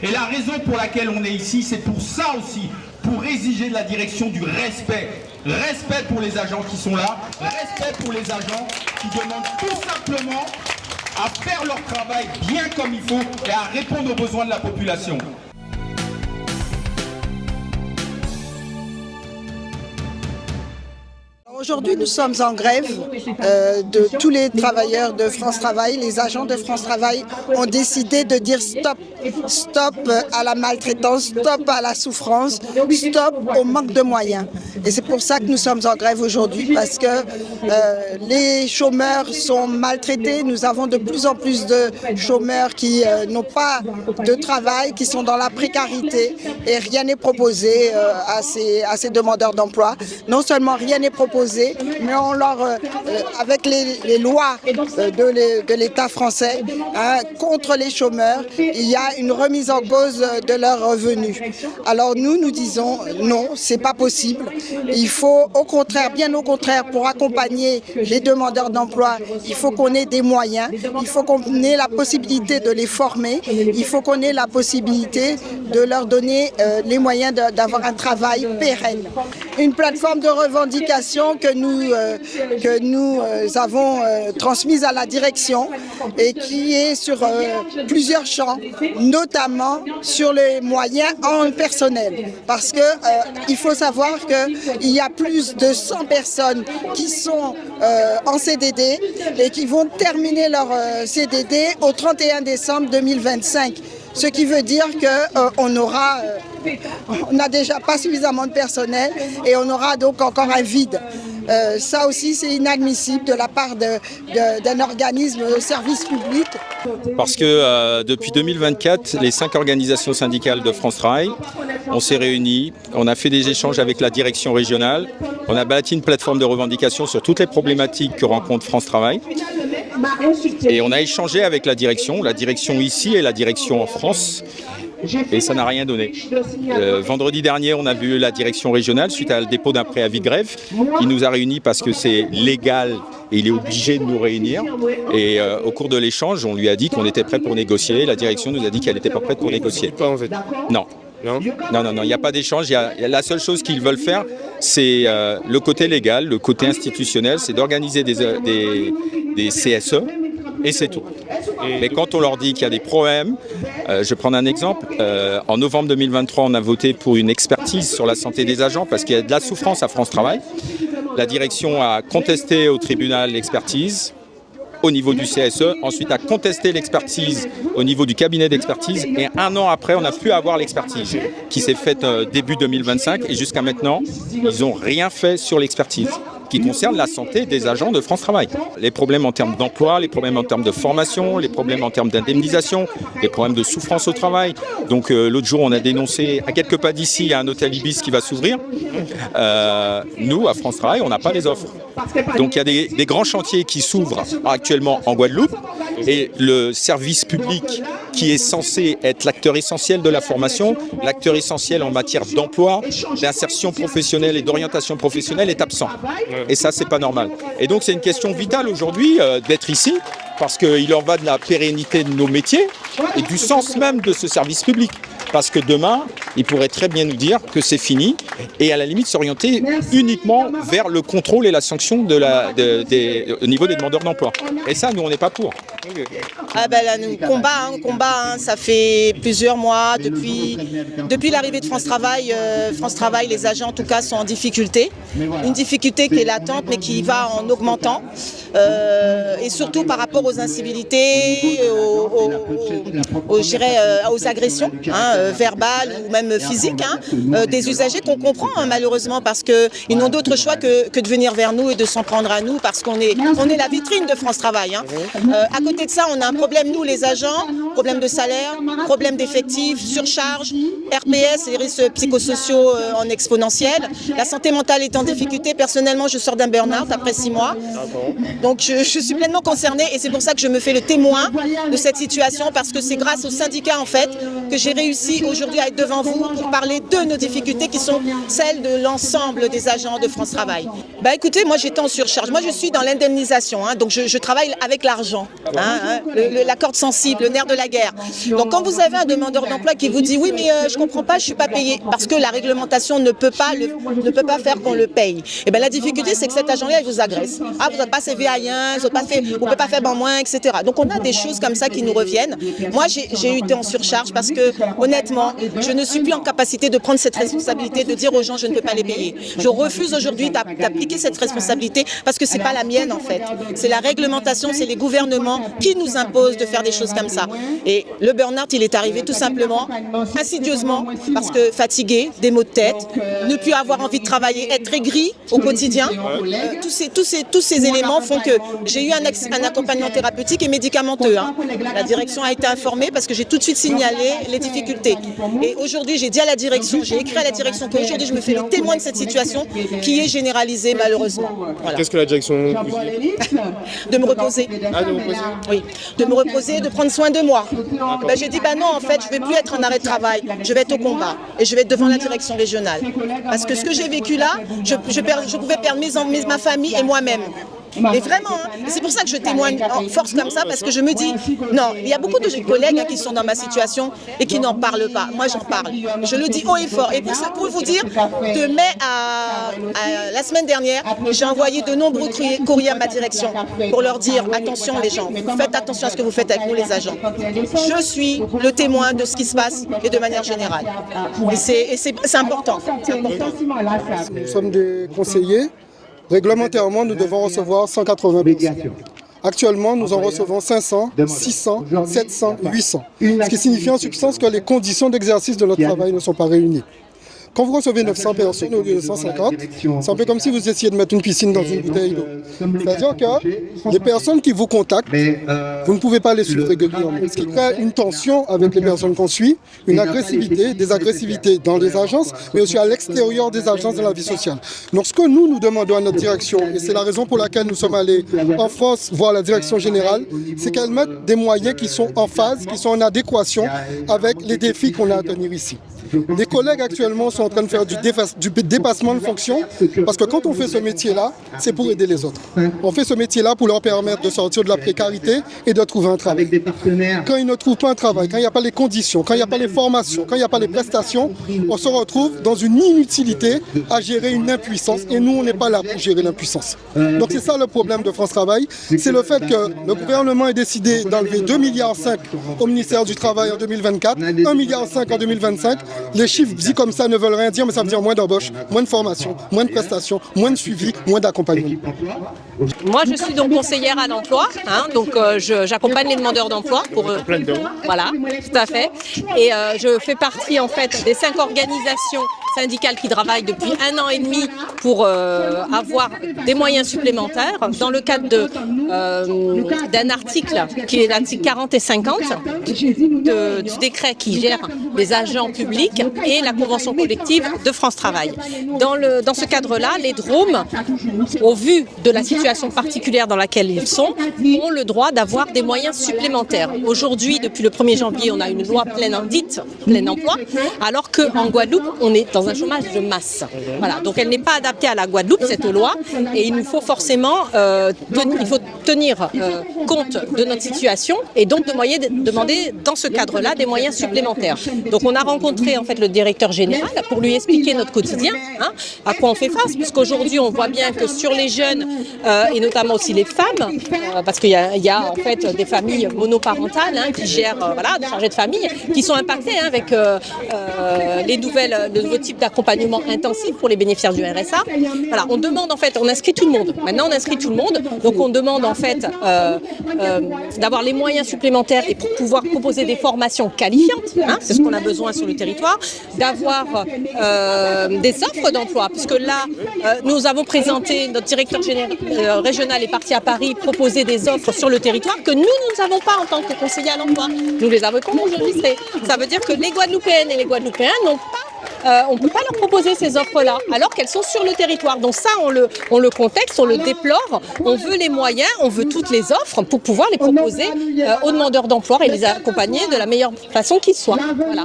Et la raison pour laquelle on est ici, c'est pour ça aussi, pour exiger de la direction du respect. Respect pour les agents qui sont là, respect pour les agents qui demandent tout simplement à faire leur travail bien comme il faut et à répondre aux besoins de la population. Aujourd'hui, nous sommes en grève de tous les travailleurs de France Travail. Les agents de France Travail ont décidé de dire stop. Stop à la maltraitance, stop à la souffrance, stop au manque de moyens. Et c'est pour ça que nous sommes en grève aujourd'hui, parce que les chômeurs sont maltraités. Nous avons de plus en plus de chômeurs qui n'ont pas de travail, qui sont dans la précarité, et rien n'est proposé à ces demandeurs d'emploi. Non seulement rien n'est proposé, mais on leur, avec les lois de l'État français contre les chômeurs, il y a une remise en cause de leurs revenus. Alors nous disons non, c'est pas possible. Il faut au contraire, bien au contraire, pour accompagner les demandeurs d'emploi, il faut qu'on ait des moyens, il faut qu'on ait la possibilité de les former, il faut qu'on ait la possibilité de leur donner les moyens d'avoir un travail pérenne. Une plateforme de revendication que nous avons transmise à la direction et qui est sur plusieurs champs, notamment sur les moyens en personnel. Parce que il faut savoir qu'il y a plus de 100 personnes qui sont en CDD et qui vont terminer leur CDD au 31 décembre 2025. Ce qui veut dire qu'on n'a déjà pas suffisamment de personnel et on aura donc encore un vide. Ça aussi, c'est inadmissible de la part d'un organisme de service public. Parce que depuis 2024, les 5 organisations syndicales de France Travail, on s'est réunis, on a fait des échanges avec la direction régionale, on a bâti une plateforme de revendication sur toutes les problématiques que rencontre France Travail. Et on a échangé avec la direction ici et la direction en France, et ça n'a rien donné. Vendredi dernier, on a vu la direction régionale suite à le dépôt d'un préavis de grève. Il nous a réunis parce que c'est légal et il est obligé de nous réunir. Et au cours de l'échange, on lui a dit qu'on était prêt pour négocier. La direction nous a dit qu'elle n'était pas prête pour négocier. Non. Non, il n'y a pas d'échange. La seule chose qu'ils veulent faire, c'est le côté légal, le côté institutionnel, c'est d'organiser des CSE, et c'est tout. Mais quand on leur dit qu'il y a des problèmes, je vais prendre un exemple. En novembre 2023, on a voté pour une expertise sur la santé des agents parce qu'il y a de la souffrance à France Travail. La direction a contesté au tribunal l'expertise au niveau du CSE, ensuite a contesté l'expertise au niveau du cabinet d'expertise, et un an après, on n'a plus à avoir l'expertise qui s'est faite début 2025, et jusqu'à maintenant, ils n'ont rien fait sur l'expertise qui concerne la santé des agents de France Travail. Les problèmes en termes d'emploi, les problèmes en termes de formation, les problèmes en termes d'indemnisation, les problèmes de souffrance au travail. Donc l'autre jour, on a dénoncé à quelques pas d'ici, il y a un hôtel Ibis qui va s'ouvrir. Nous, à France Travail, on n'a pas les offres. Donc il y a des grands chantiers qui s'ouvrent actuellement en Guadeloupe, et le service public qui est censé être l'acteur essentiel de la formation, l'acteur essentiel en matière d'emploi, d'insertion professionnelle et d'orientation professionnelle est absent. Et ça, c'est pas normal. Et donc, c'est une question vitale aujourd'hui d'être ici, parce qu'il en va de la pérennité de nos métiers et du sens même de ce service public. Parce que demain, il pourrait très bien nous dire que c'est fini et à la limite s'orienter uniquement vers le contrôle et la sanction au niveau des demandeurs d'emploi. Et ça, nous, on n'est pas pour. Ah ben là, on combat, ça fait plusieurs mois, depuis l'arrivée de France Travail, les agents en tout cas sont en difficulté. Une difficulté qui est latente mais qui va en augmentant. Et surtout par rapport aux incivilités, aux agressions verbales ou même physiques des usagers qu'on comprend malheureusement parce qu'ils n'ont d'autre choix que de venir vers nous et de s'en prendre à nous parce qu'on est la vitrine de France Travail. À côté de ça, on a un problème, nous les agents, problème de salaire, problème d'effectifs, surcharge, RPS, les risques psychosociaux en exponentiel. La santé mentale est en difficulté. Personnellement, je sors d'un burn-out après 6 mois. Donc je suis pleinement concernée et c'est pour ça que je me fais le témoin de cette situation parce que c'est grâce aux syndicats en fait que j'ai réussi aujourd'hui à être devant vous pour parler de nos difficultés qui sont celles de l'ensemble des agents de France Travail. Bah écoutez, moi j'étais en surcharge. Moi je suis dans l'indemnisation, donc je travaille avec l'argent. la corde sensible, le nerf de la guerre. Donc quand vous avez un demandeur d'emploi qui vous dit oui mais je comprends pas, je suis pas payé parce que la réglementation ne peut pas faire qu'on le paye. Et bien la difficulté c'est que cet agent-là il vous agresse. Ah vous n'avez pas CV A1, vous ne pouvez pas faire en moins, etc. Donc on a des choses comme ça qui nous reviennent. Moi j'ai été en surcharge parce que honnêtement je ne suis plus en capacité de prendre cette responsabilité de dire aux gens je ne peux pas les payer. Je refuse aujourd'hui d'appliquer cette responsabilité parce que c'est pas la mienne en fait. C'est la réglementation, c'est les gouvernements qui nous imposent de faire des choses comme ça. Et le burn-out, il est arrivé tout simplement, insidieusement, parce que fatigué, des maux de tête, ne plus avoir envie de travailler, être aigri au quotidien. Tous ces éléments font que j'ai eu un accompagnement thérapeutique et médicamenteux. La direction a été informée parce que j'ai tout de suite signalé les difficultés. Et aujourd'hui, j'ai dit à la direction, j'ai écrit à la direction qu'aujourd'hui, je me fais le témoin de cette situation qui est généralisée malheureusement. Voilà. Qu'est-ce que la direction vous dit? De me reposer. Ah, de vous reposer? Oui, de me reposer, de prendre soin de moi. J'ai dit, non, en fait, je ne vais plus être en arrêt de travail, je vais être au combat et je vais être devant la direction régionale. Parce que ce que j'ai vécu là, je pouvais perdre ma famille et moi-même. Et vraiment, c'est pour ça que je témoigne en force comme ça, parce que je me dis, non, il y a beaucoup de collègues qui sont dans ma situation et qui n'en parlent pas. Moi, j'en parle. Je le dis haut et fort. Et pour vous dire, de mai à la semaine dernière, j'ai envoyé de nombreux courriers à ma direction pour leur dire, attention les gens, faites attention à ce que vous faites avec nous les agents. Je suis le témoin de ce qui se passe et de manière générale. Et c'est important. Nous sommes des conseillers. Réglementairement, nous devons recevoir 180 personnes. Actuellement, nous en recevons 500, 600, 700, 800. Ce qui signifie en substance que les conditions d'exercice de notre travail ne sont pas réunies. Quand vous recevez 900 personnes au lieu de 150, c'est un peu comme si vous essayez de mettre une piscine dans une bouteille d'eau. C'est-à-dire que les personnes qui vous contactent, vous ne pouvez pas les suivre régulièrement. Ce qui crée une tension avec les personnes qu'on suit, une agressivité, des agressivités dans les agences, mais aussi à l'extérieur des agences de la vie sociale. Donc ce que nous demandons à notre direction, et c'est la raison pour laquelle nous sommes allés en France voir la direction générale, c'est qu'elle mette des moyens qui sont en phase, qui sont en adéquation avec les défis qu'on a à tenir ici. Les collègues actuellement sont en train de faire du dépassement de fonction parce que quand on fait ce métier-là, c'est pour aider les autres. On fait ce métier-là pour leur permettre de sortir de la précarité et de trouver un travail. Quand ils ne trouvent pas un travail, quand il n'y a pas les conditions, quand il n'y a pas les formations, quand il n'y a pas les prestations, on se retrouve dans une inutilité à gérer une impuissance et nous, on n'est pas là pour gérer l'impuissance. Donc c'est ça le problème de France Travail, c'est le fait que le gouvernement a décidé d'enlever 2,5 milliards au ministère du Travail en 2024, 1,5 milliard en 2025. Les chiffres dits comme ça ne veulent rien dire, mais ça veut dire moins d'embauche, moins de formation, moins de prestations, moins de suivi, moins d'accompagnement. Moi, je suis donc conseillère à l'emploi, donc j'accompagne les demandeurs d'emploi pour voilà, tout à fait. Et je fais partie en fait des 5 organisations syndicales qui travaillent depuis 1 an et demi pour avoir des moyens supplémentaires dans le cadre d'un article qui est l'article 40 et 50 du décret qui gère les agents publics et la convention collective de France Travail. Dans ce cadre-là, les DROM, au vu de la situation particulière dans laquelle ils sont, ont le droit d'avoir des moyens supplémentaires. Aujourd'hui, depuis le 1er janvier, on a une loi dite plein emploi, alors qu'en Guadeloupe, on est dans un chômage de masse. Voilà, donc elle n'est pas adaptée à la Guadeloupe, cette loi, et il nous faut forcément tenir compte de notre situation et donc demander dans ce cadre-là des moyens supplémentaires. Donc on a rencontré en fait le directeur général pour lui expliquer notre quotidien, à quoi on fait face, puisqu'aujourd'hui on voit bien que sur les jeunes et notamment aussi les femmes, parce qu'il y a en fait des familles monoparentales qui gèrent des chargés de famille, qui sont impactées avec le nouveau type d'accompagnement intensif pour les bénéficiaires du RSA. Voilà, on demande en fait, on inscrit tout le monde. Maintenant on inscrit tout le monde, donc on demande en fait d'avoir les moyens supplémentaires et pour pouvoir proposer des formations qualifiantes, c'est ce qu'on a besoin sur le territoire, d'avoir des offres d'emploi, puisque là, nous avons présenté, notre directeur régional est parti à Paris proposer des offres sur le territoire que nous n'avons pas en tant que conseillers à l'emploi. Nous les avons enregistrées. Ça veut dire que les Guadeloupéennes et les Guadeloupéens n'ont pas, on ne peut pas leur proposer ces offres-là, alors qu'elles sont sur le territoire. Donc ça, on le contexte, on le déplore, on veut les moyens, on veut toutes les offres pour pouvoir les proposer aux demandeurs d'emploi et les accompagner de la meilleure façon qui soit. Voilà.